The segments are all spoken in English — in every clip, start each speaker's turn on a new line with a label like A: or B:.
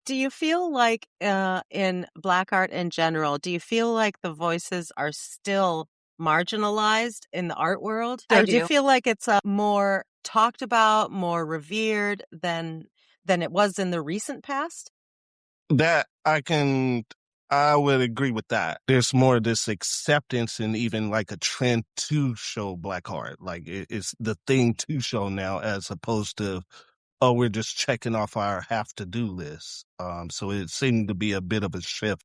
A: Do you feel like in Black art in general, do you feel like the voices are still marginalized in the art world?
B: I
A: Or do you
B: do.
A: feel like it's more talked about, more revered than it was in the recent past?
C: That I would agree with that. There's more of this acceptance and even like a trend to show Black art. Like it's the thing to show now as opposed to, oh, we're just checking off our have to do list. So it seemed to be a bit of a shift.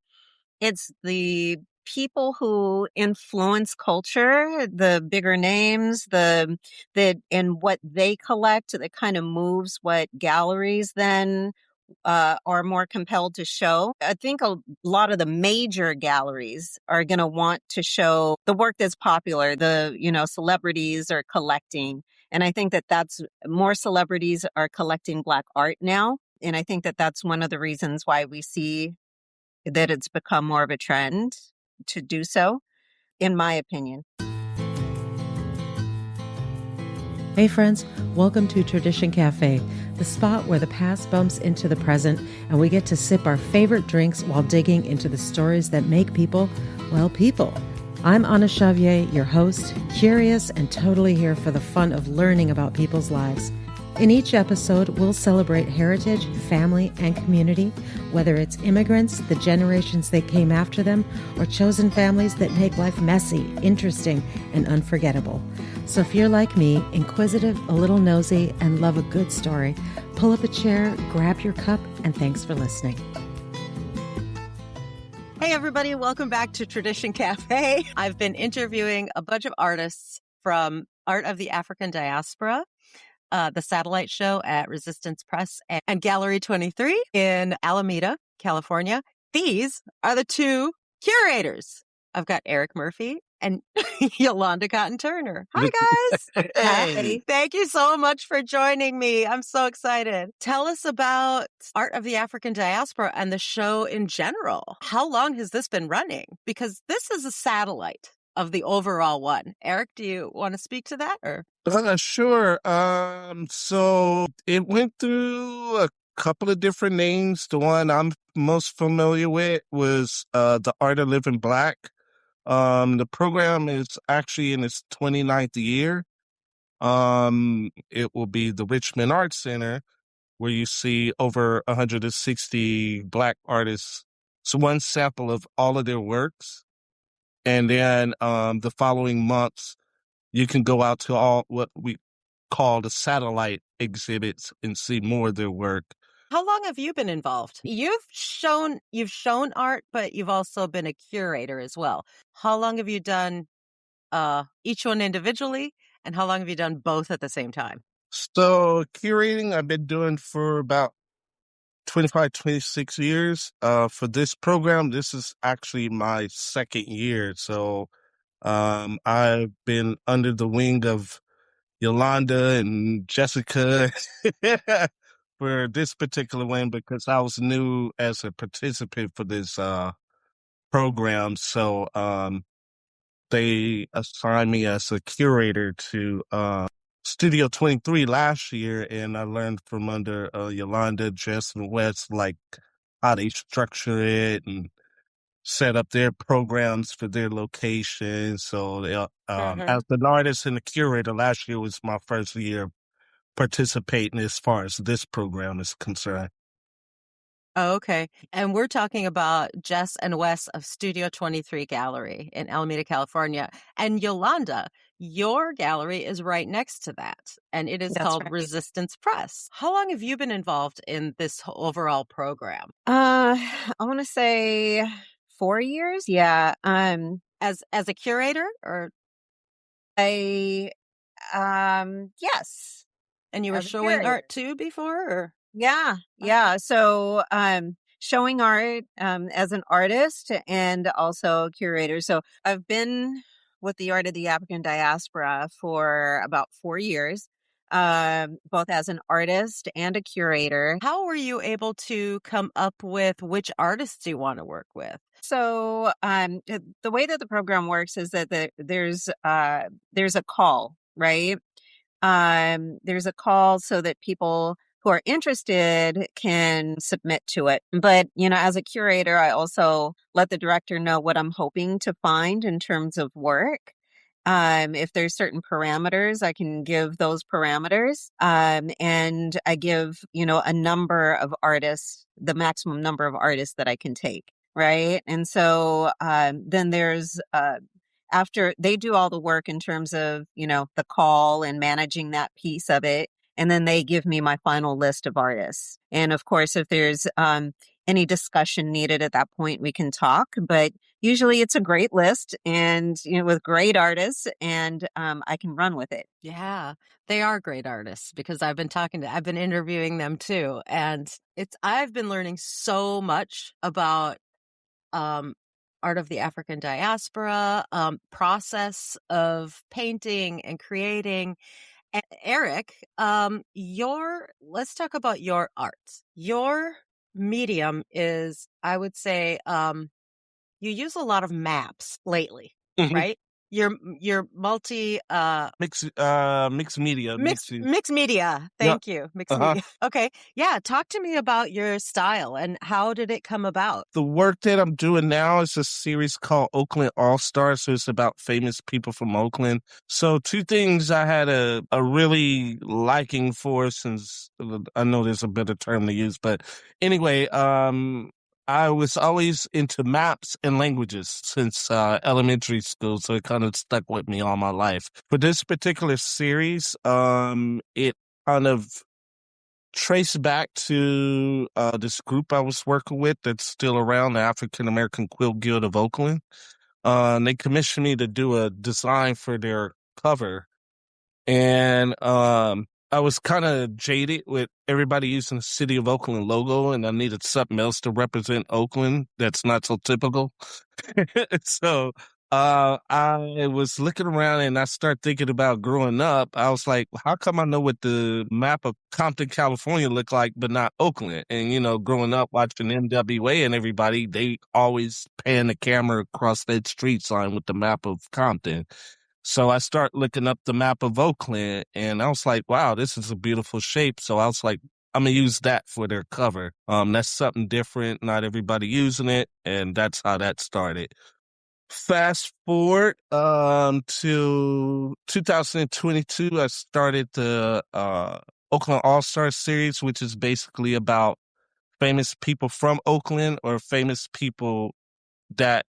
B: It's the people who influence culture, the bigger names, and what they collect that kind of moves what galleries then are more compelled to show. I think a lot of the major galleries are going to want to show the work that's popular, celebrities are collecting. And I think that that's more celebrities are collecting Black art now. And I think that that's one of the reasons why we see that it's become more of a trend to do so, in my opinion.
D: Hey friends, welcome to Tradition Café, the spot where the past bumps into the present and we get to sip our favorite drinks while digging into the stories that make people, well, people. I'm Anna Xavier, your host, curious and totally here for the fun of learning about people's lives. In each episode, we'll celebrate heritage, family, and community, whether it's immigrants, the generations that came after them, or chosen families that make life messy, interesting, and unforgettable. So if you're like me, inquisitive, a little nosy, and love a good story, pull up a chair, grab your cup, and thanks for listening.
A: Hey, everybody. Welcome back to Tradition Café. I've been interviewing a bunch of artists from Art of the African Diaspora, the satellite show at Resistance Press and Gallery 23 in Alameda, California. These are the two curators. I've got Eric Murphy and Yolanda Cotton-Turner. Hi, guys.
C: Hey.
A: Thank you so much for joining me. I'm so excited. Tell us about Art of the African Diaspora and the show in general. How long has this been running? Because this is a satellite of the overall one. Eric, do you want to speak to that? Or
C: Sure. So it went through a couple of different names. The one I'm most familiar with was the Art of Living Black. The program is actually in its 29th year. It will be the Richmond Arts Center, where you see over 160 Black artists. So one sample of all of their works. And then the following months, you can go out to all what we call the satellite exhibits and see more of their work.
A: how long have you been involved? You've shown art, but you've also been a curator as well. How long have you done each one individually, and how long have you done both at the same time?
C: So curating, I've been doing for about 25, 26 years. For this program, this is actually my second year. So I've been under the wing of Yolanda and Jessica for this particular one because I was new as a participant for this program. So they assigned me as a curator to Studio 23 last year, and I learned from under Yolanda, Jess, and Wes, like how they structure it and set up their programs for their locations. So as an artist and a curator, last year was my first year participating as far as this program is concerned.
A: Oh, okay. And we're talking about Jess and Wes of Studio 23 Gallery in Alameda, California. And Yolanda, your gallery is right next to that, and it is
B: That's
A: called
B: right.
A: Resistance Press. How long have you been involved in this overall program?
B: I want to say 4 years. Yeah.
A: As a curator, or
B: Yes.
A: and you were
B: As a
A: showing
B: curator.
A: art too before? Or?
B: Yeah. So, showing art, as an artist and also curator. So I've been with the Art of the African Diaspora for about 4 years, both as an artist and a curator.
A: How were you able to come up with which artists you want to work with?
B: So, the way that the program works is that there's a call, right? There's a call so that people who are interested can submit to it. But, as a curator, I also let the director know what I'm hoping to find in terms of work. If there's certain parameters, I can give those parameters. And I give, a number of artists, the maximum number of artists that I can take. Right. And so then there's after they do all the work in terms of, the call and managing that piece of it. And then they give me my final list of artists. And of course, if there's any discussion needed at that point, we can talk. But usually it's a great list and, with great artists, and I can run with it.
A: Yeah, they are great artists because I've been interviewing them too. And I've been learning so much about art of the African diaspora, process of painting and creating. And Eric, let's talk about your art. Your medium is, I would say, you use a lot of maps lately, right? You're multi
C: mixed media.
A: Mixed media. Thank you. Mixed media. Okay. Yeah. Talk to me about your style and how did it come about?
C: The work that I'm doing now is a series called Oakland All-Stars. So it's about famous people from Oakland. So two things I had a really liking for, since I know there's a better term to use, but anyway, I was always into maps and languages since elementary school, so it kind of stuck with me all my life. For this particular series, it kind of traced back to this group I was working with that's still around, the African American Quilt Guild of Oakland. And they commissioned me to do a design for their cover. And I was kind of jaded with everybody using the City of Oakland logo, and I needed something else to represent Oakland that's not so typical. So I was looking around and I started thinking about growing up. I was like, how come I know what the map of Compton, California looked like, but not Oakland? And, growing up watching NWA and everybody, they always pan the camera across that street sign with the map of Compton. So I start looking up the map of Oakland and I was like, wow, this is a beautiful shape. So I was like, I'm going to use that for their cover. That's something different. Not everybody using it. And that's how that started. Fast forward to 2022, I started the Oakland All-Star series, which is basically about famous people from Oakland or famous people that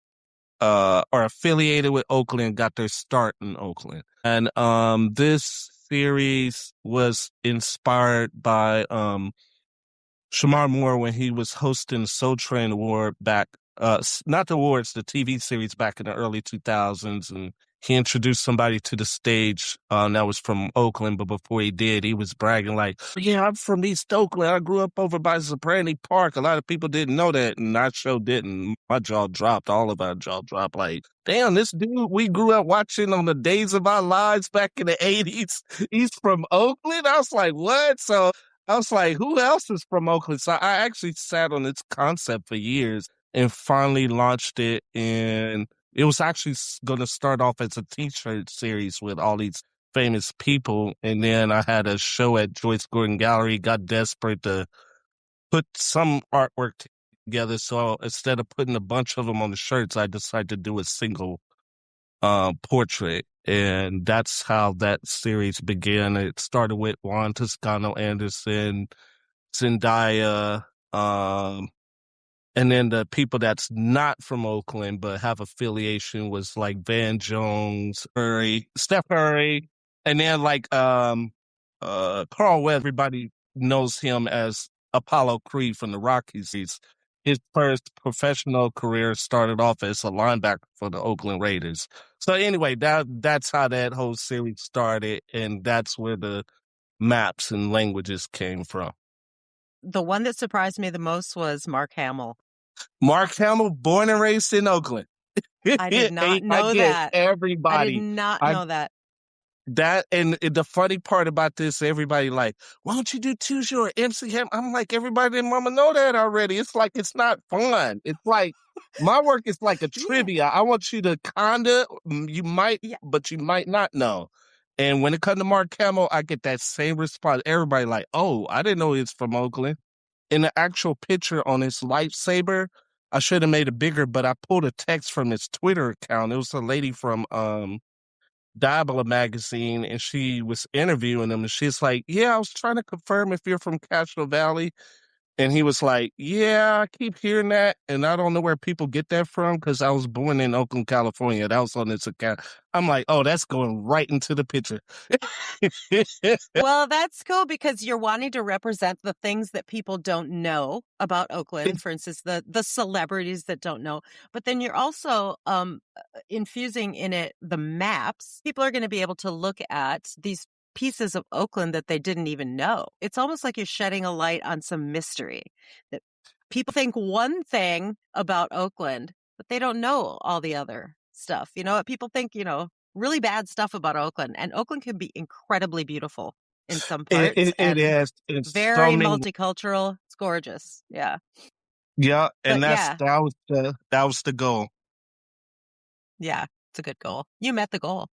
C: are affiliated with Oakland, got their start in Oakland. And this series was inspired by Shamar Moore when he was hosting the Soul Train Award back, not the awards, the TV series back in the early 2000s. And he introduced somebody to the stage that was from Oakland. But before he did, he was bragging like, yeah, I'm from East Oakland. I grew up over by Soprani Park. A lot of people didn't know that. And I sure didn't. My jaw dropped. All of our jaw dropped. Like, damn, this dude we grew up watching on the Days of Our Lives back in the 80s. He's from Oakland. I was like, what? So I was like, who else is from Oakland? So I actually sat on this concept for years and finally launched it. And it was actually going to start off as a t-shirt series with all these famous people. And then I had a show at Joyce Gordon Gallery, got desperate to put some artwork together. So instead of putting a bunch of them on the shirts, I decided to do a single portrait. And that's how that series began. It started with Juan Toscano Anderson, Zendaya, and then the people that's not from Oakland but have affiliation was like Van Jones, Steph Curry, and then like Carl Webb. Everybody knows him as Apollo Creed from the Rockies. His first professional career started off as a linebacker for the Oakland Raiders. So anyway, that's how that whole series started, and that's where the maps and languages came from.
A: The one that surprised me the most was Mark Hamill.
C: Mark Hamill, born and raised in Oakland.
A: I did not know that.
C: Everybody.
A: I did not know that.
C: That, and the funny part about this, everybody like, why don't you do Tuesday or MC Hammer? I'm like, everybody and mama know that already. It's like, it's not fun. It's like, my work is like a trivia. I want you to you might, but you might not know. And when it comes to Mark Hamill, I get that same response. Everybody like, oh, I didn't know he's from Oakland. In the actual picture on his lightsaber, I should have made it bigger, but I pulled a text from his Twitter account. It was a lady from Diaspora magazine, and she was interviewing him, and she's like, yeah, I was trying to confirm if you're from Castro Valley. And he was like, yeah, I keep hearing that, and I don't know where people get that from because I was born in Oakland, California. That was on this account. I'm like, oh, that's going right into the picture.
A: Well, that's cool because you're wanting to represent the things that people don't know about Oakland, for instance, the celebrities that don't know. But then you're also infusing in it the maps. People are going to be able to look at these pieces of Oakland that they didn't even know. It's almost like you're shedding a light on some mystery that people think one thing about Oakland, but they don't know all the other stuff. You know, people think, really bad stuff about Oakland, and Oakland can be incredibly beautiful in some parts.
C: It is. It's
A: very
C: so many.
A: multicultural. It's gorgeous. Yeah.
C: Yeah, and
A: But
C: that was the goal.
A: Yeah, it's a good goal. You met the goal.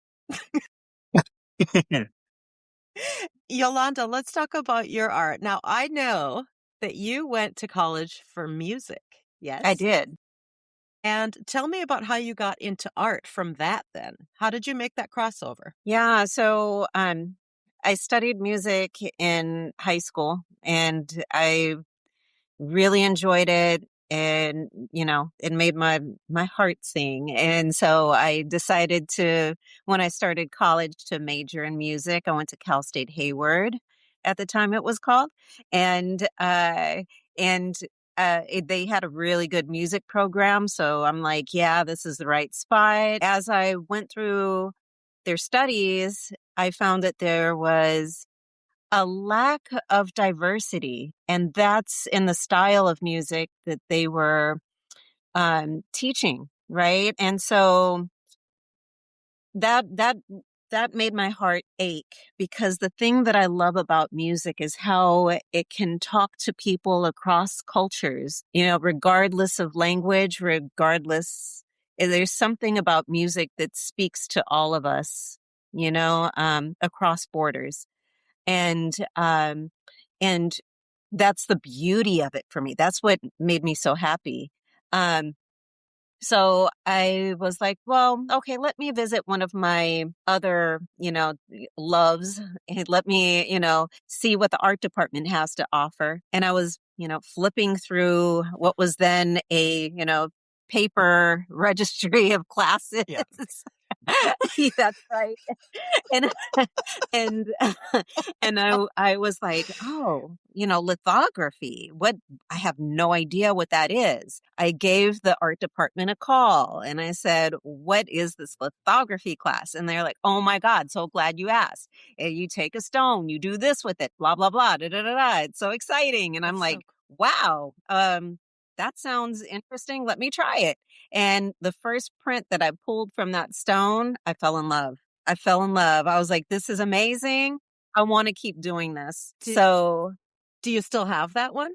A: Yolanda, let's talk about your art. Now, I know that you went to college for music. Yes?
B: I did.
A: And tell me about how you got into art from that then. How did you make that crossover?
B: Yeah, so I studied music in high school, and I really enjoyed it, and it made my heart sing. And so I decided to, when I started college, to major in music. I went to Cal State Hayward at the time, it was called, and they had a really good music program. So I'm like, yeah, this is the right spot. As I went through their studies, I found that there was a lack of diversity, and that's in the style of music that they were teaching, right? And so that made my heart ache, because the thing that I love about music is how it can talk to people across cultures, regardless of language, there's something about music that speaks to all of us, across borders. And that's the beauty of it for me. That's what made me so happy. So I was like, well, okay, let me visit one of my other, loves. And let me, see what the art department has to offer. And I was, flipping through what was then a, paper registry of classes.
A: Yeah.
B: That's right. And and and I was like, oh, lithography. What? I have no idea what that is. I gave the art department a call and I said, what is this lithography class? And they're like, oh my God, so glad you asked. You take a stone, you do this with it, blah blah blah, da da da da. It's so exciting. And I'm like, wow, that sounds interesting. Let me try it. And the first print that I pulled from that stone, I fell in love. I was like, this is amazing. I want to keep doing this. So
A: do you still have that one?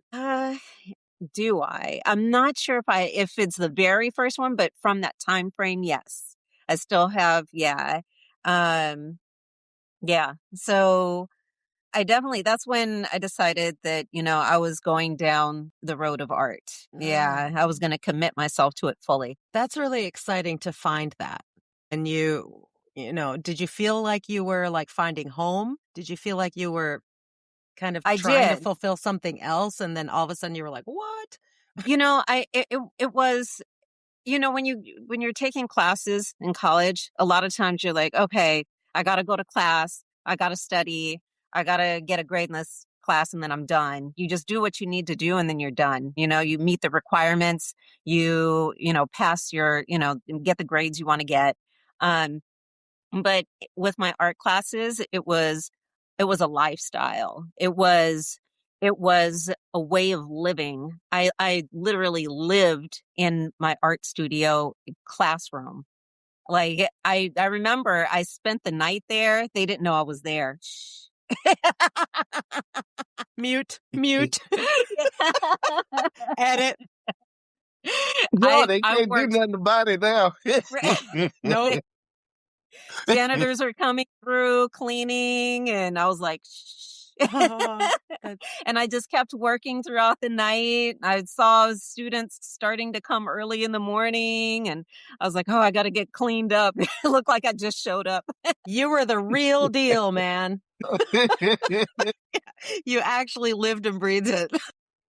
B: Do I? I'm not sure if it's the very first one, but from that time frame, yes. I still have, yeah. Yeah. So that's when I decided that, I was going down the road of art. Yeah. I was going to commit myself to it fully.
A: That's really exciting to find that. And did you feel like you were like finding home? Did you feel like you were kind of trying to fulfill something else, and then all of a sudden you were like, what?
B: It was, when you're taking classes in college, a lot of times you're like, okay, I got to go to class, I got to study, I got to get a grade in this class, and then I'm done. You just do what you need to do, and then you're done. You meet the requirements, you pass your, get the grades you want to get. But with my art classes, it was a lifestyle. It was a way of living. I literally lived in my art studio classroom. Like I remember I spent the night there. They didn't know I was there.
A: Mute. Edit.
C: No, they can't do nothing about it now.
A: Nope.
B: Janitors are coming through, cleaning, and I was like, shh. And I just kept working throughout the night. I saw students starting to come early in the morning, and I was like, oh, I got to get cleaned up. It looked like I just showed up.
A: You were the real deal, man. You actually lived and breathed it.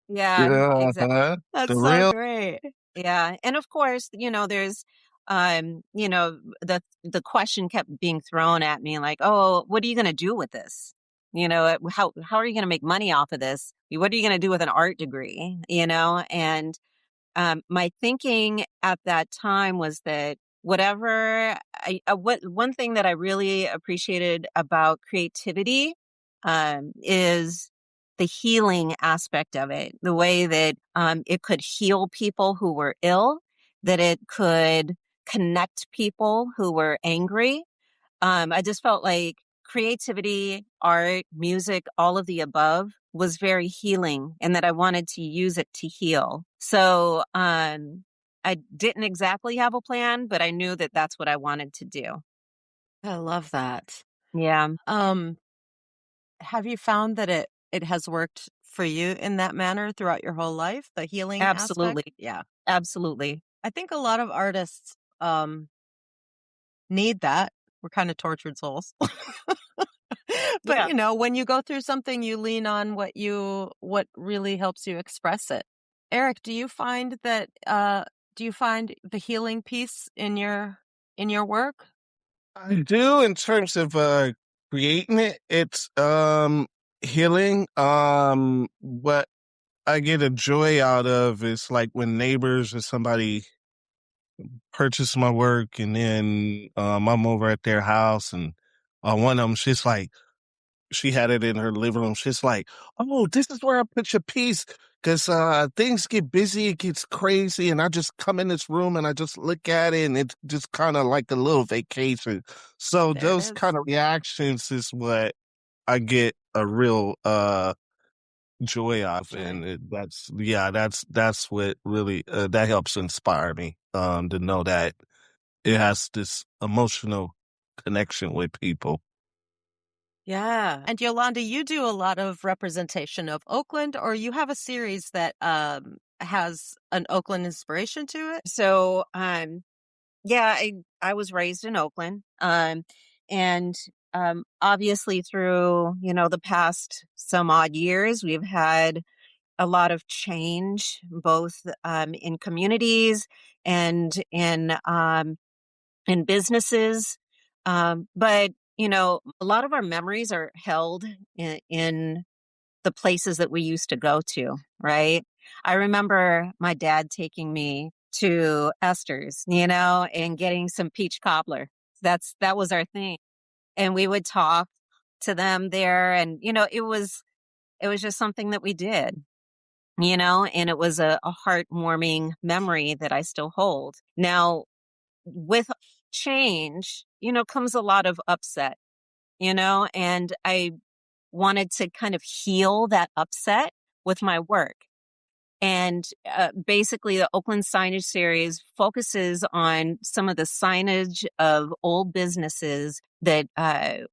B: Yeah, exactly.
A: That's
C: The
A: so
C: real.
A: great.
B: Yeah. And of course, there's the question kept being thrown at me like, "Oh, what are you going to do with this? How are you going to make money off of this? What are you going to do with an art degree?" And my thinking at that time was that one thing that I really appreciated about creativity is the healing aspect of it, the way that it could heal people who were ill, that it could connect people who were angry. I just felt like creativity, art, music, all of the above was very healing, and that I wanted to use it to heal. So I didn't exactly have a plan, but I knew that that's what I wanted to do.
A: I love that.
B: Yeah,
A: Have you found that it has worked for you in that manner throughout your whole life, the healing aspect?
B: absolutely.
A: Yeah.
B: Absolutely.
A: I think a lot of artists need that. We're kind of tortured souls. But
B: Yeah.
A: when you go through something, you lean on what really helps you express it. Eric, do you find the healing piece in your work?
C: I do in terms of creating it. It's healing. What I get a joy out of is like when neighbors or somebody purchase my work, and then I'm over at their house, and one of them, she had it in her living room. She's like, "Oh, this is where I put your piece." Because things get busy, it gets crazy, and I just come in this room and I just look at it, and it's just kind of like a little vacation. So
A: There it
C: those
A: is.
C: kind of reactions is what I get a real joy out of,
A: Joy.
C: and that's what really that helps inspire me to know that it has this emotional connection with people.
B: Yeah.
A: And Yolanda, you do a lot of representation of Oakland, or you have a series that has an Oakland inspiration to it?
B: So, yeah, I was raised in Oakland. And obviously through, the past some odd years, we've had a lot of change, both in communities and in businesses. But, a lot of our memories are held in the places that we used to go to, right? I remember my dad taking me to Esther's, and getting some peach cobbler. That was our thing. And we would talk to them there, and it was just something that we did, and it was a heartwarming memory that I still hold. Now, with change, comes a lot of upset, and I wanted to kind of heal that upset with my work. And basically, the Oakland Signage Series focuses on some of the signage of old businesses that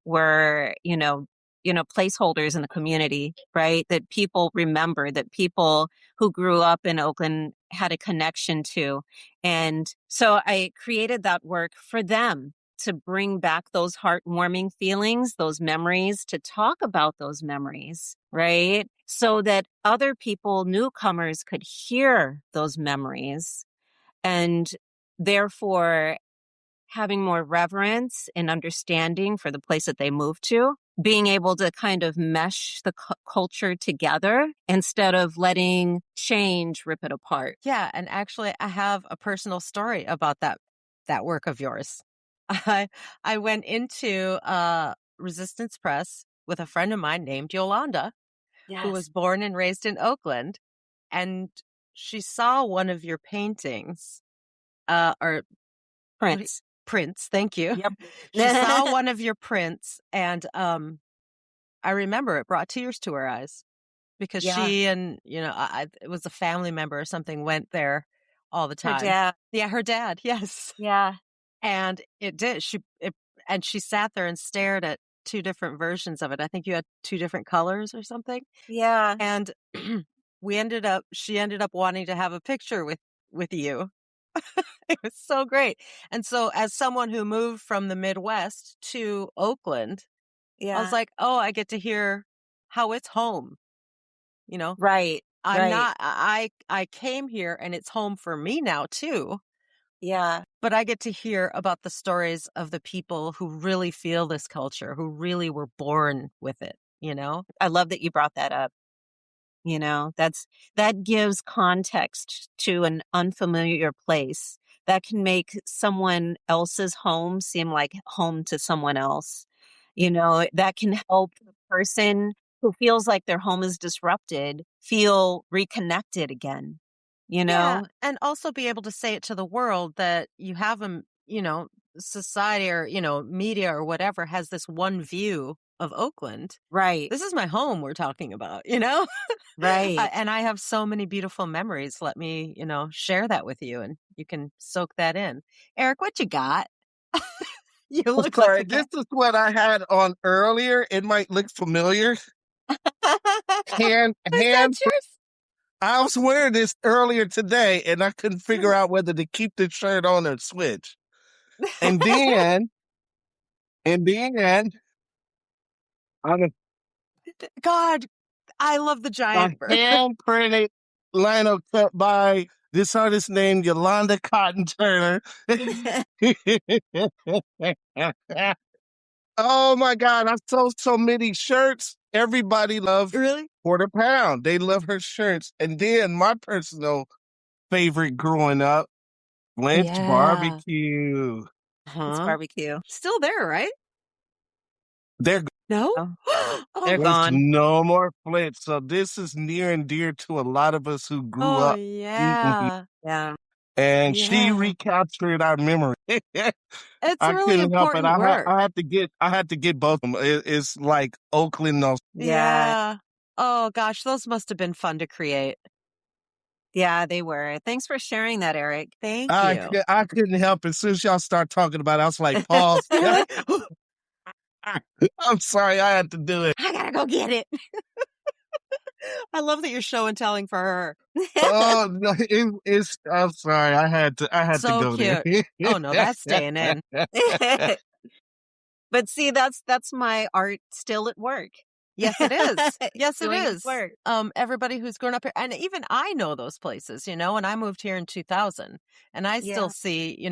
B: were, placeholders in the community, right? That people remember, that people who grew up in Oakland had a connection to. And so I created that work for them to bring back those heartwarming feelings, those memories, to talk about those memories, right? So that other people, newcomers, could hear those memories, and therefore having more reverence and understanding for the place that they moved to, being able to kind of mesh the culture together instead of letting change rip it apart.
A: Yeah, and actually I have a personal story about that work of yours. I went into Resistance Press with a friend of mine named Yolanda, who was
B: Yes.
A: born and raised in Oakland, and she saw one of your paintings, or what do you-
B: Prince.
A: prints. Thank you.
B: Yep.
A: She saw one of your prints, and I remember it brought tears to her eyes because
B: Yeah.
A: she and it was a family member or something went there all the
B: Her
A: time.
B: dad.
A: Yeah, her dad. Yes.
B: Yeah.
A: And it did. and she sat there and stared at two different versions of it. I think you had two different colors or something.
B: Yeah.
A: And she ended up wanting to have a picture with you. It was so great. And so as someone who moved from the Midwest to Oakland, I was
B: Yeah.
A: like, oh, I get to hear how it's home. You know,
B: Right.
A: I came here and it's home for me now too.
B: Yeah.
A: But I get to hear about the stories of the people who really feel this culture, who really were born with it, you know?
B: I love that you brought that up. That gives context to an unfamiliar place that can make someone else's home seem like home to someone else. That can help the person who feels like their home is disrupted feel reconnected again, you
A: Yeah,
B: know?
A: and also be able to say it to the world that you have them, society or, media or whatever has this one view of Oakland.
B: Right.
A: This is my home we're talking about,
B: Right.
A: And I have so many beautiful memories. Let me, share that with you and you can soak that in. Eric, what you got? You look like
C: Sorry,
A: the
C: this
A: cat.
C: is what I had on earlier. It might look familiar. Hand,
A: Is that
C: hand.
A: yours?
C: I was wearing this earlier today, and I couldn't figure out whether to keep the shirt on or switch. And then, on
A: God, I love the
C: a
A: giant bird.
C: hand printed lino cut by this artist named Yolanda Cotton Turner. Oh my God, I sold so many shirts. Everybody loved
A: Really?
C: Quarter Pound. They love her shirts. And then my personal favorite growing up, Lynch
A: Yeah.
C: Barbecue.
B: It's
A: Huh?
B: barbecue.
A: Still there, right?
C: They're
A: No?
B: Oh,
A: Oh
B: they're
A: my
C: There's
B: gone.
C: no more Flint. So this is near and dear to a lot of us who grew
A: Oh
C: up eating.
A: yeah.
B: Yeah.
C: And she
A: Yeah.
C: recaptured our memory.
A: It's
C: I
A: really
C: couldn't help it.
A: important work.
C: I had to get both of them. It's like Oakland. No,
B: Yeah.
A: Yeah. Oh gosh, those must have been fun to create.
B: Yeah, they were. Thanks for sharing that, Eric.
A: Thank you.
C: I couldn't help it. As soon as y'all start talking about it, I was like, pause.
A: You're like,
C: I'm sorry, I had to do it.
A: I gotta go get it. I love that you're show and telling for her.
C: Oh no, it's. I'm sorry, I had to
A: So
C: go there.
A: cute. Oh no, that's staying in.
B: But see, that's my art still at work.
A: Yes, it is. Yes, it
B: Doing its
A: is.
B: work.
A: Everybody who's grown up here, and even I know those places, and I moved here in 2000, and I still
B: Yeah.
A: see,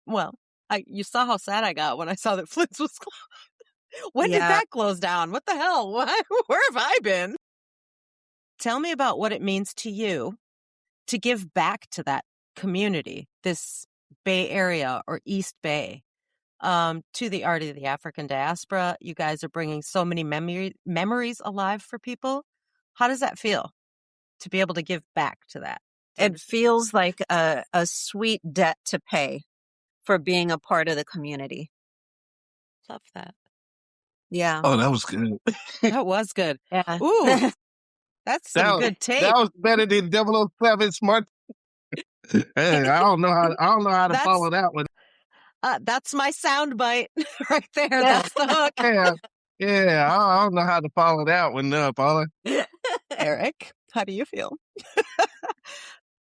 A: well, you saw how sad I got when I saw that Flint's was closed. When did
B: Yeah.
A: that close down? What the hell? Where have I been? Tell me about what it means to you to give back to that community, this Bay Area or East Bay. To the art of the African diaspora. You guys are bringing so many memories alive for people. How does that feel to be able to give back to that?
B: It feels like a sweet debt to pay for being a part of the community.
A: Love that.
B: Yeah.
C: Oh, that was good.
A: That was good.
B: Yeah.
A: Ooh, that's some good tape.
C: That was better than 007 Smart. Hey, I don't know how to follow that one.
A: That's my sound bite right there. That's the hook.
C: Yeah, I don't know how to follow that one up, Paula.
A: Eric, how do you feel?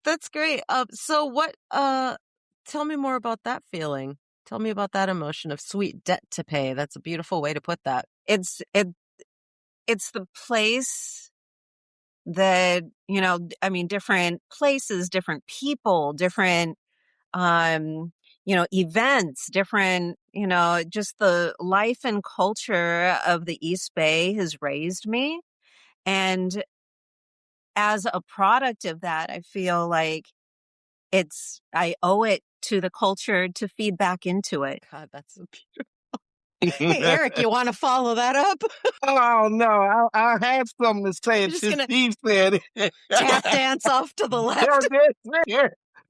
A: That's great. So what, tell me more about that feeling. Tell me about that emotion of sweet debt to pay. That's a beautiful way to put that.
B: It's the place that, different places, different people, different events, different, just the life and culture of the East Bay has raised me. And as a product of that, I feel like I owe it to the culture to feed back into it.
A: God, that's so beautiful. Hey, Eric, you want to follow that up?
C: Oh no, I had something to say.
A: You're just gonna
C: Steve said it.
A: tap dance off to the left.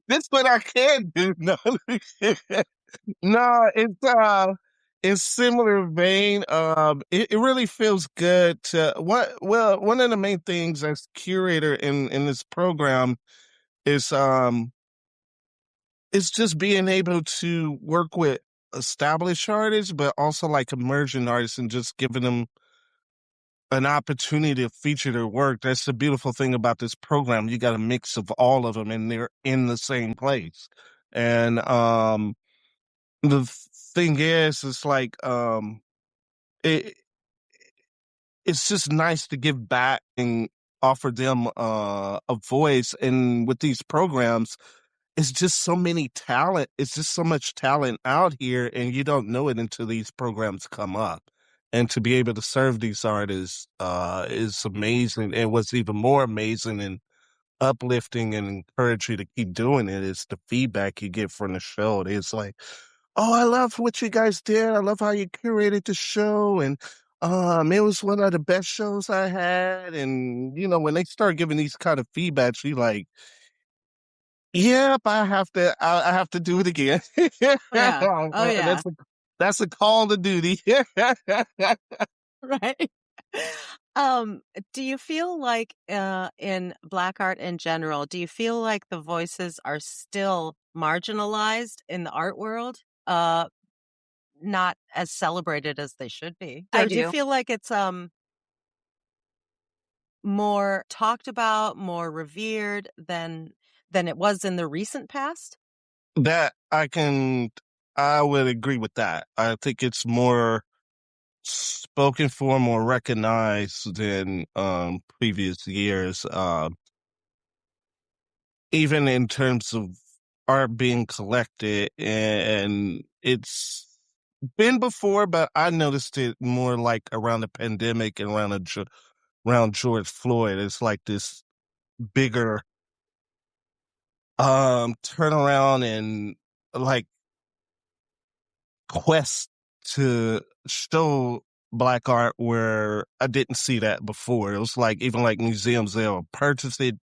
C: This is what I can do. No, no, it's similar vein. It really feels good to one of the main things as curator in this program is it's just being able to work with established artists, but also like emerging artists and just giving them an opportunity to feature their work. That's the beautiful thing about this program. You got a mix of all of them and they're in the same place. And the thing is, it's like it, it's just nice to give back and offer them a voice. And with these programs, it's just so many talent. It's just so much talent out here, and you don't know it until these programs come up. And to be able to serve these artists is amazing. And what's even more amazing and uplifting and encourage you to keep doing it is the feedback you get from the show. It's like, oh, I love what you guys did. I love how you curated the show. And it was one of the best shows I had. And, you know, when they start giving these kind of feedbacks, you like, yep, I have to do it again.
A: Yeah. Oh, yeah.
C: That's a call to duty.
A: Right. Um, do you feel like in Black art in general, do you feel like the voices are still marginalized in the art world? Not as celebrated as they should be?
B: I
A: Or do you
B: do.
A: feel like it's more talked about, more revered than it was in the recent past?
C: That I would agree with that. I think it's more spoken for, more recognized than previous years. Even in terms of art being collected, and it's been before, but I noticed it more like around the pandemic and around George Floyd. It's like this bigger turnaround and like quest to show Black art where I didn't see that before. It was like even like museums, they'll purchase it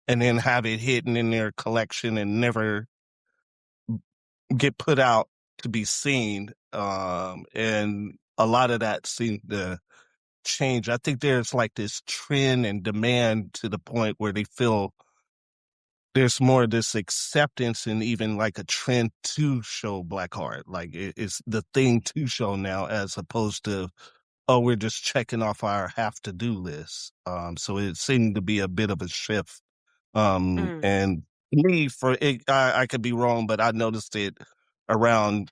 C: and then have it hidden in their collection and never get put out to be seen. And a lot of that seemed to change. I think there's like this trend and demand to the point where they feel there's more of this acceptance and even like a trend to show Black art. Like it's the thing to show now as opposed to, oh, we're just checking off our have to do list. So it seemed to be a bit of a shift.
A: Mm.
C: And me for it, I could be wrong, but I noticed it around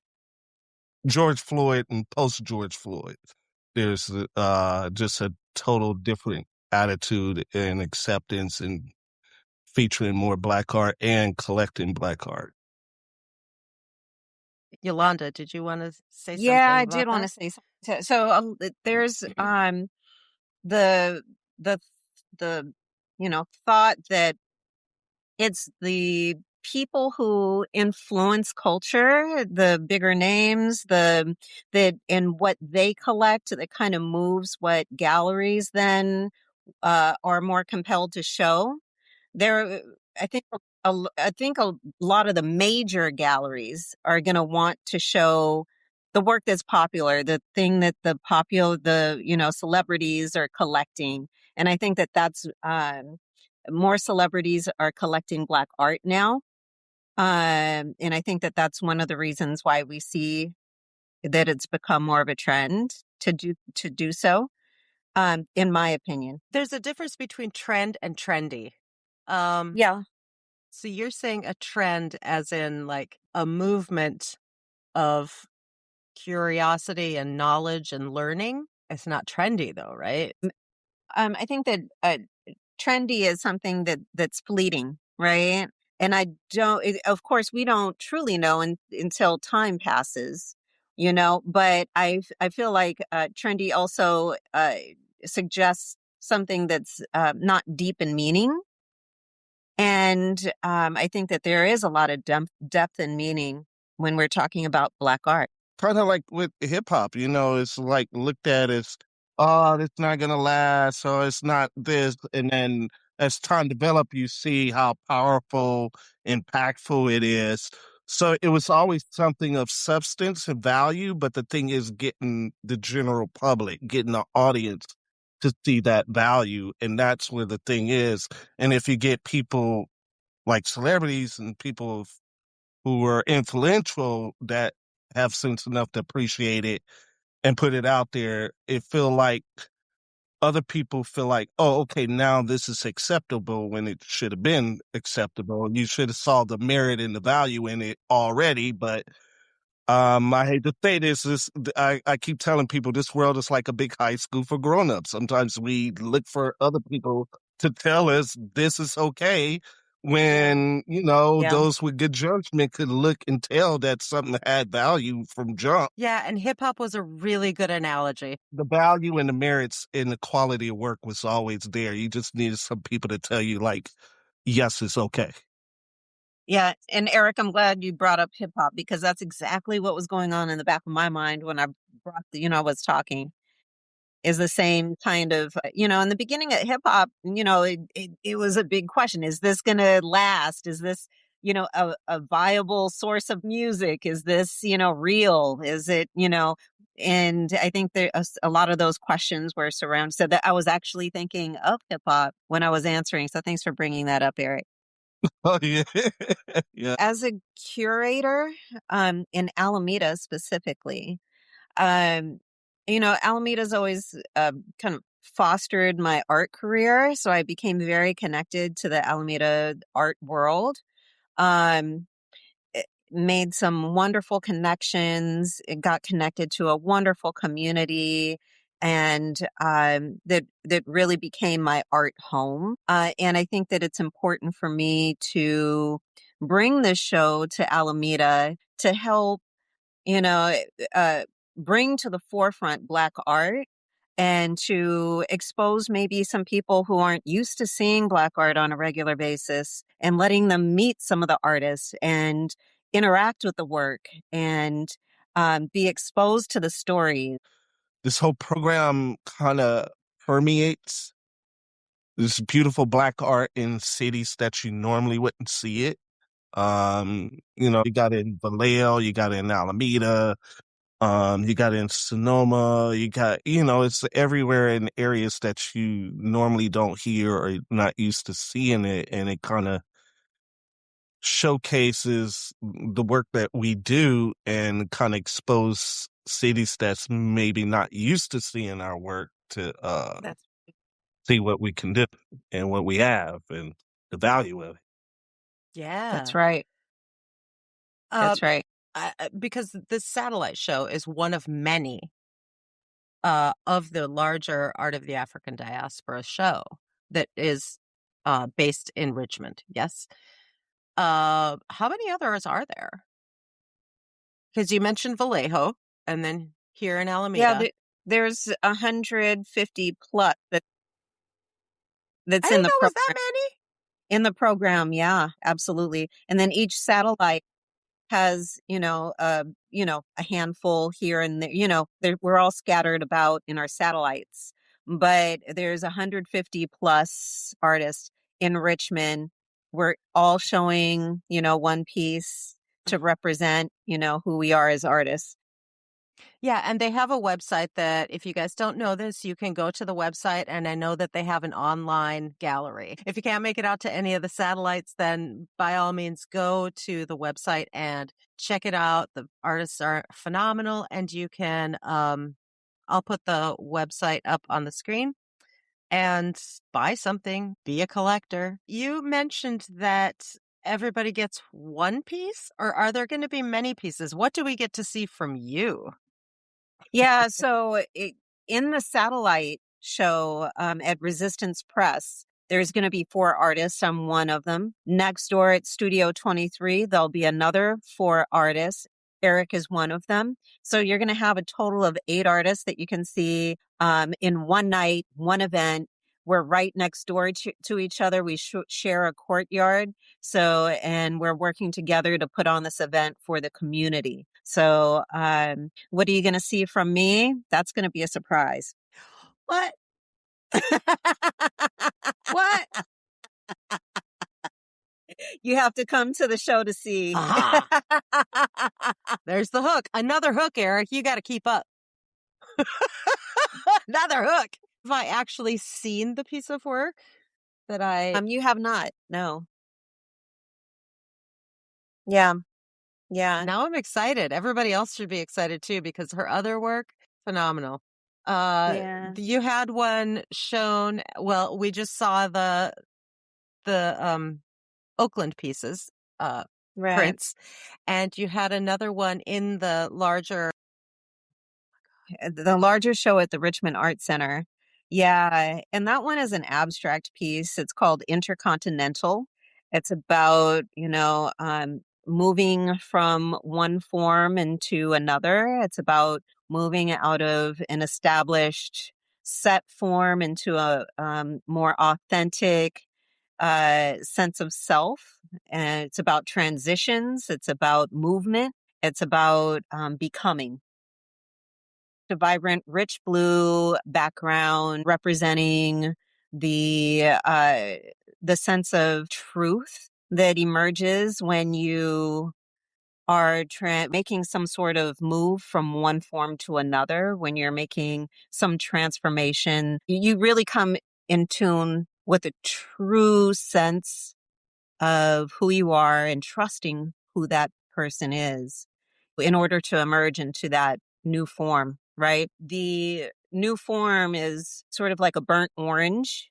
C: George Floyd and post George Floyd. There's just a total different attitude and acceptance and featuring more Black art and collecting Black art.
A: Yolanda, did you want to say
B: Yeah,
A: something
B: I
A: about
B: did want
A: that?
B: to say something. There's the the the thought that it's the people who influence culture, the bigger names, that and what they collect that kind of moves what galleries then are more compelled to show. There, I think I think a lot of the major galleries are going to want to show the work that's popular, the thing that the celebrities are collecting, and I think that that's more celebrities are collecting Black art now, and I think that that's one of the reasons why we see that it's become more of a trend to do so. In my opinion,
A: There's a difference between trend and trendy. Um,
B: yeah.
A: so you're saying a trend as in like a movement of curiosity and knowledge and learning? It's not trendy though, right?
B: I think that trendy is something that's fleeting, right? And of course, we don't truly know until time passes, But I feel like trendy also suggests something that's not deep in meaning, and I think that there is a lot of depth and meaning when we're talking about Black art.
C: Kind of like with hip hop, it's like looked at as, oh, it's not gonna last, or it's not this, and then as time develop, you see how powerful, impactful it is. So it was always something of substance and value, but the thing is getting the general public, getting the audience to see that value, and that's where the thing is. And if you get people like celebrities and people who are influential that have sense enough to appreciate it and put it out there. It feel like other people feel like, oh, okay, now this is acceptable when it should have been acceptable. You should have saw the merit and the value in it already. But I hate to say I keep telling people this world is like a big high school for grown-ups. Sometimes we look for other people to tell us this is okay when,
B: Yeah.
C: those with good judgment could look and tell that something had value from jump.
A: Yeah, and hip hop was a really good analogy.
C: The value and the merits and the quality of work was always there. You just needed some people to tell you, like, yes, it's okay.
B: Yeah. And Eric, I'm glad you brought up hip hop because that's exactly what was going on in the back of my mind when I was talking. Is the same kind of, in the beginning of hip hop, it was a big question. Is this going to last? Is this, a viable source of music? Is this, real? Is it, and I think there a lot of those questions were surrounded. So that I was actually thinking of hip hop when I was answering. So thanks for bringing that up, Eric.
C: Oh, yeah. Yeah.
B: As a curator, in Alameda specifically, um, Alameda's always kind of fostered my art career, so I became very connected to the Alameda art world. Um, Made some wonderful connections. It got connected to a wonderful community, and that really became my art home. And I think that it's important for me to bring this show to Alameda to help you know, uh, bring to the forefront Black art and to expose maybe some people who aren't used to seeing Black art on a regular basis and letting them meet some of the artists and interact with the work and be exposed to the stories.
C: This whole program kind of permeates this beautiful Black art in cities that you normally wouldn't see it. You got it in Vallejo, you got it in Alameda, you got it in Sonoma, you got, it's everywhere in areas that you normally don't hear or not used to seeing it. And it kind of showcases the work that we do and kind of expose cities that's maybe not used to seeing our work to
B: That's
C: see what we can do and what we have and the value of it.
A: Yeah.
B: that's right. That's right.
A: Because this satellite show is one of many of the larger Art of the African Diaspora show that is based in Richmond. Yes. How many others are there? Because you mentioned Vallejo and then here in Alameda.
B: Yeah, there's 150 plus
A: I
B: that's
A: didn't
B: in the
A: know it was
B: program.
A: that many.
B: In the program, yeah, absolutely. And then each satellite has, a handful here and there, we're all scattered about in our satellites, but there's 150 plus artists in Richmond. We're all showing, one piece to represent, who we are as artists.
A: Yeah, and they have a website that if you guys don't know this, you can go to the website, and I know that they have an online gallery. If you can't make it out to any of the satellites, then by all means go to the website and check it out. The artists are phenomenal, and you can I'll put the website up on the screen and buy something, be a collector. You mentioned that everybody gets one piece, or are there going to be many pieces? What do we get to see from you?
B: Yeah, so in the satellite show at Resistance Press, there's going to be 4 artists. I'm one of them. Next door at Studio 23, there'll be another 4 artists. Eric is one of them. So you're going to have a total of 8 artists that you can see in one night, one event. We're right next door to each other. We share a courtyard. So, and we're working together to put on this event for the community. So, what are you going to see from me? That's going to be a surprise.
A: What? What?
B: You have to come to the show to see.
A: Aha. There's the hook. Another hook, Eric. You got to keep up. Another hook. Have I actually seen the piece of work that I...
B: You have not. No. Yeah. Yeah.
A: Now I'm excited. Everybody else should be excited too, because her other work, phenomenal.
B: Yeah.
A: You had one shown. Well, we just saw the Oakland pieces,
B: Right.
A: prints, and you had another one in the larger.
B: The larger show at the Richmond Art Center. Yeah, and that one is an abstract piece. It's called Intercontinental. It's about, moving from one form into another. It's about moving out of an established set form into a more authentic sense of self. And it's about transitions. It's about movement. It's about becoming. A vibrant, rich blue background representing the sense of truth that emerges when you are making some sort of move from one form to another. When you're making some transformation, you really come in tune with a true sense of who you are and trusting who that person is in order to emerge into that new form, right? The new form is sort of like a burnt orange.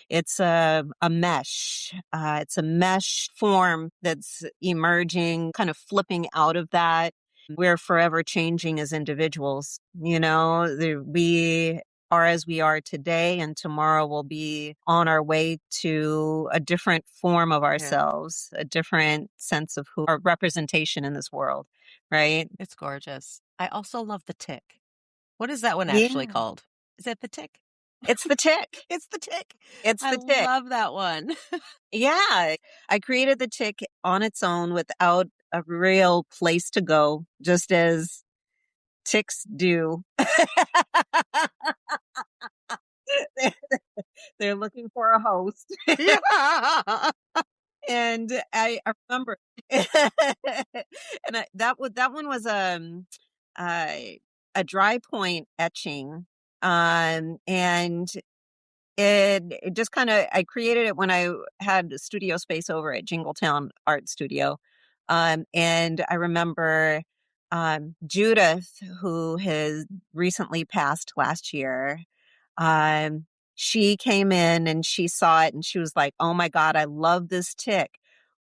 B: It's a mesh. It's a mesh form that's emerging, kind of flipping out of that. We're forever changing as individuals. We are as we are today, and tomorrow we'll be on our way to a different form of ourselves, a different sense of who our representation in this world, right?
A: It's gorgeous. I also love the tick. What is that one actually
B: Yeah,
A: called? Is it the tick?
B: it's the tick.
A: It's the tick.
B: It's
A: I
B: the tick.
A: love that one.
B: Yeah, I created the tick on its own without a real place to go, just as ticks do. They're they're looking for a host.
A: Yeah.
B: And I remember, and that one was a dry point etching, and it just kind of, I created it when I had a studio space over at Jingletown Art Studio. And I remember Judith, who has recently passed last year, um, she came in and she saw it and she was like, "Oh my God, I love this tick.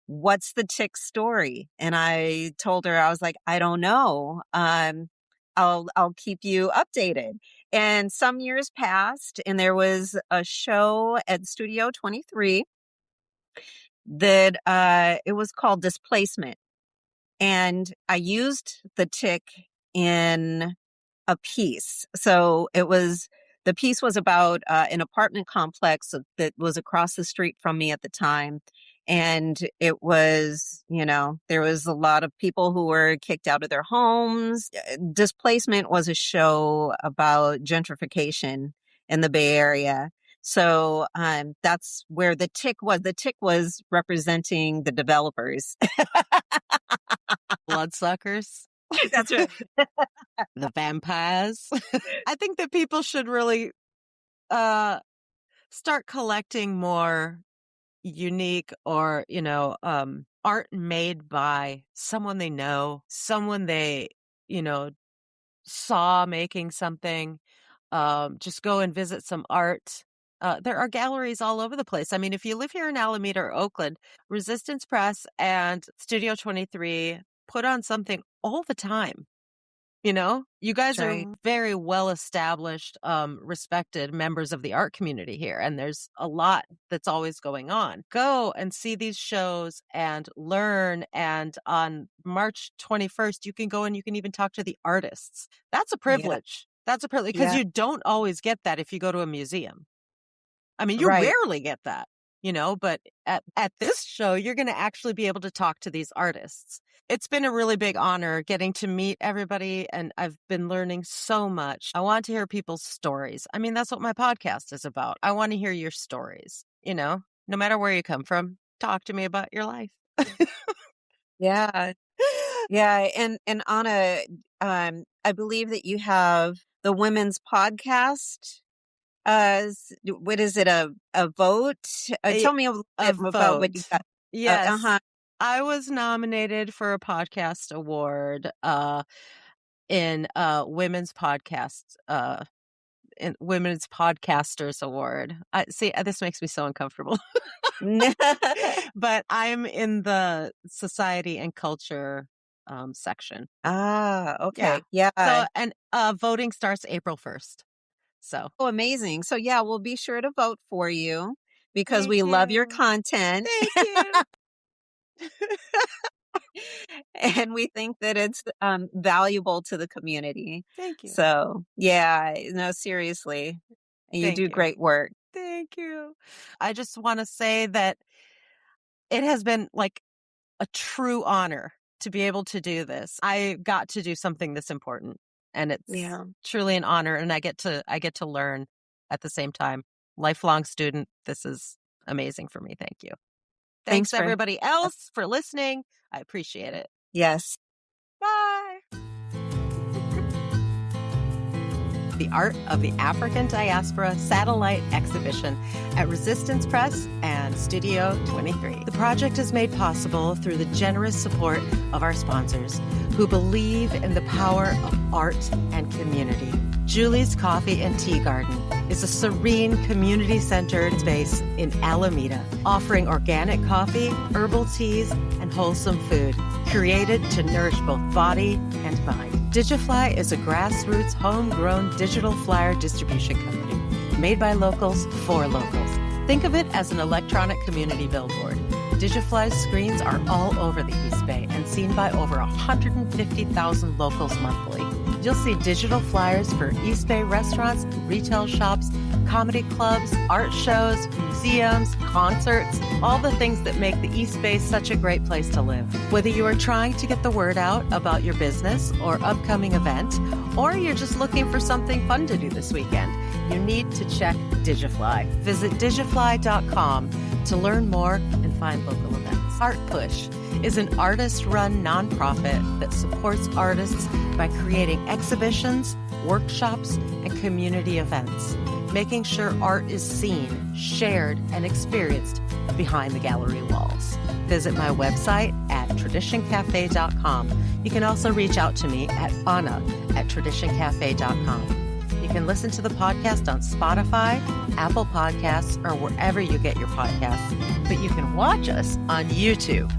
B: What's the tick story?" And I told her, I was like, "I don't know. I'll keep you updated." And some years passed, and there was a show at Studio 23 that it was called Displacement. And I used the tick in a piece. So the piece was about an apartment complex that was across the street from me at the time. And it was, there was a lot of people who were kicked out of their homes. Displacement was a show about gentrification in the Bay Area. So that's where the tick was. The tick was representing the developers.
A: Bloodsuckers.
B: That's right.
A: The vampires. I think that people should really start collecting more unique or, art made by someone they know, someone they, you know, saw making something. Just go and visit some art. There are galleries all over the place. I mean, if you live here in Alameda or Oakland, Resistance Press and Studio 23 put on something all the time. You guys
B: That's
A: are
B: right.
A: very well established, respected members of the art community here, and there's a lot that's always going on. Go and see these shows and learn. And on March 21st, you can go and you can even talk to the artists. That's a
B: Yeah.
A: privilege. That's a privilege because
B: Yeah.
A: you don't always get that if you go to a museum. I mean, you
B: Right.
A: rarely get that, but at this show, you're going to actually be able to talk to these artists. It's been a really big honor getting to meet everybody, and I've been learning so much. I want to hear people's stories. I mean, that's what my podcast is about. I want to hear your stories, no matter where you come from. Talk to me about your life.
B: Yeah. Yeah. And Anna, I believe that you have the women's podcast. What is it? A vote? Tell me a little bit about what you
A: vote.
B: got.
A: Yes. I was nominated for a podcast award in women's podcasts in Women's Podcasters Award. See, this makes me so uncomfortable. But I'm in the society and culture section.
B: Okay. Yeah.
A: So, and voting starts April 1st. So,
B: Oh, amazing. So yeah, we'll be sure to vote for you because
A: thank
B: we love your
A: you.
B: content.
A: Thank you.
B: And we think that it's valuable to the community.
A: Thank you.
B: So yeah, no, seriously. And you
A: Thank
B: do
A: you.
B: great work.
A: Thank you. I just want to say that it has been like a true honor to be able to do this. I got to do something this important, and it's
B: Yeah.
A: truly an honor, and I get to learn at the same time. Lifelong student. This is amazing for me. Thank you. Thanks
B: for
A: everybody else for listening. I appreciate it.
B: Yes.
A: Bye. The Art of the African Diaspora Satellite Exhibition at Resistance Press and Studio 23. The project is made possible through the generous support of our sponsors who believe in the power of art and community. Julie's Coffee and Tea Garden is a serene, community-centered space in Alameda, offering organic coffee, herbal teas, and wholesome food, created to nourish both body and mind. Digifly is a grassroots, homegrown digital flyer distribution company made by locals for locals. Think of it as an electronic community billboard. Digifly's screens are all over the East Bay and seen by over 150,000 locals monthly. You'll see digital flyers for East Bay restaurants, retail shops, comedy clubs, art shows, museums, concerts, all the things that make the East Bay such a great place to live. Whether you are trying to get the word out about your business or upcoming event, or you're just looking for something fun to do this weekend, you need to check Digifly. Visit digifly.com to learn more and find local events. Art Push is an artist-run nonprofit that supports artists by creating exhibitions, workshops, and community events, making sure art is seen, shared, and experienced behind the gallery walls. Visit my website at traditioncafe.com. You can also reach out to me at anna@traditioncafe.com. You can listen to the podcast on Spotify, Apple Podcasts, or wherever you get your podcasts, but you can watch us on YouTube.